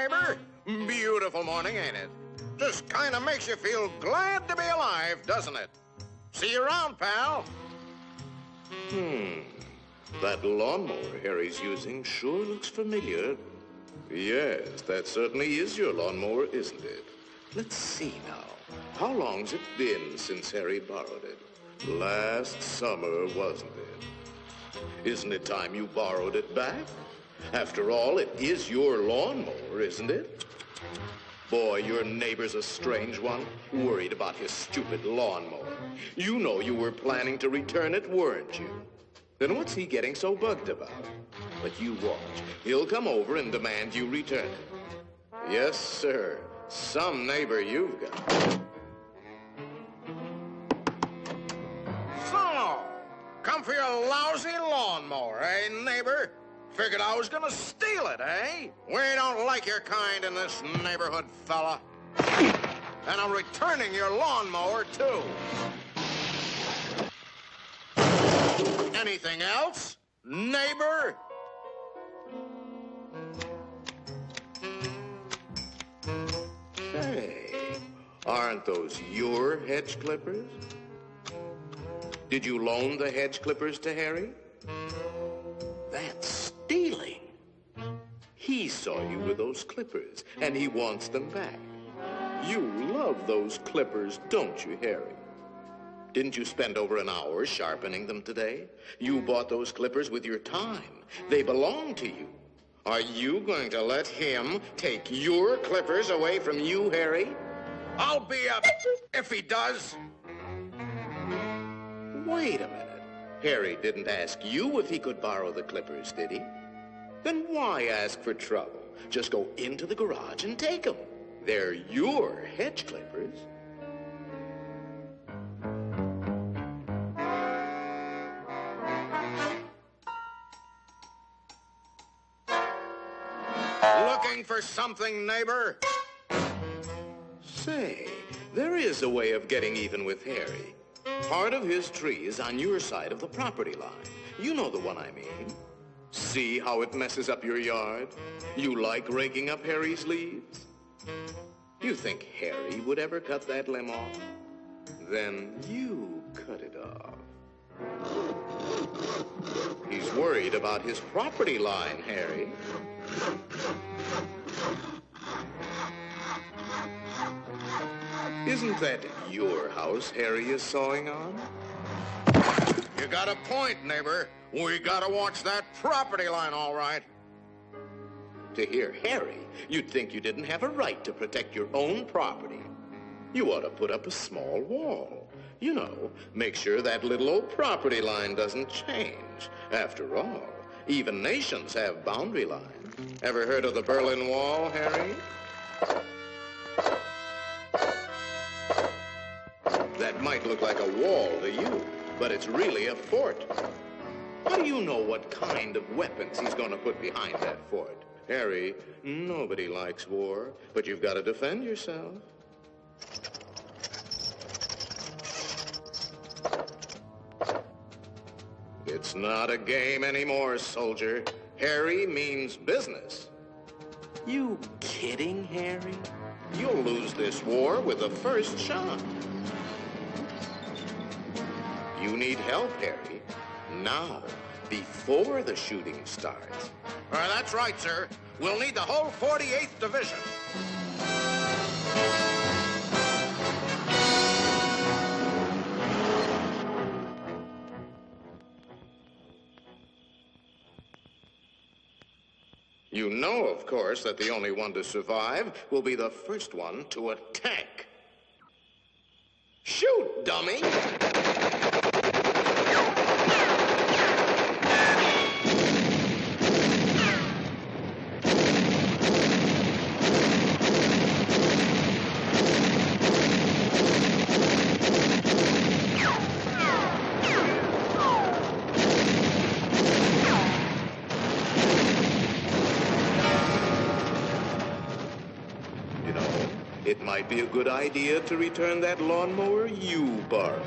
neighbor? Beautiful morning, ain't it? Just kind of makes you feel glad to be alive, doesn't it? See you around, pal. That lawnmower Harry's using sure looks familiar. Yes, that certainly is your lawnmower, isn't it? Let's see now. How long's it been since Harry borrowed it? Last summer, wasn't it? Isn't it time you borrowed it back? After all, it is your lawnmower, isn't it? Boy, your neighbor's a strange one, worried about his stupid lawnmower. You know you were planning to return it, weren't you? Then what's he getting so bugged about? But you watch. He'll come over and demand you return it. Yes, sir. Some neighbor you've got. So, come for your lousy lawnmower, eh, neighbor? Figured I was gonna steal it, eh? We don't like your kind in this neighborhood, fella. And I'm returning your lawnmower, too. Anything else, neighbor? Hey, aren't those your hedge clippers? Did you loan the hedge clippers to Harry? That's stealing. He saw you with those clippers, and he wants them back. You love those clippers, don't you, Harry? Didn't you spend over an hour sharpening them today? You bought those clippers with your time. They belong to you. Are you going to let him take your clippers away from you, Harry? I'll be up if he does. Wait a minute. Harry didn't ask you if he could borrow the clippers, did he? Then why ask for trouble? Just go into the garage and take them. They're your hedge clippers. Looking for something, neighbor? Say, there is a way of getting even with Harry. Part of his tree is on your side of the property line. You know the one I mean. See how it messes up your yard? You like raking up Harry's leaves? You think Harry would ever cut that limb off? Then you cut it off. He's worried about his property line, Harry. Isn't that your house Harry is sawing on? You got a point, neighbor. We gotta watch that property line, all right. To hear Harry, you'd think you didn't have a right to protect your own property. You ought to put up a small wall. You know, make sure that little old property line doesn't change. After all, even nations have boundary lines. Ever heard of the Berlin Wall, Harry? That might look like a wall to you, but it's really a fort. How do you know what kind of weapons he's going to put behind that fort? Harry, nobody likes war, but you've got to defend yourself. It's not a game anymore, soldier. Harry means business. You kidding, Harry? You'll lose this war with the first shot. You need help, Harry. Now, before the shooting starts. That's right, sir. We'll need the whole 48th Division. You know, of course, that the only one to survive will be the first one to attack. Shoot, dummy! It might be a good idea to return that lawnmower you borrowed.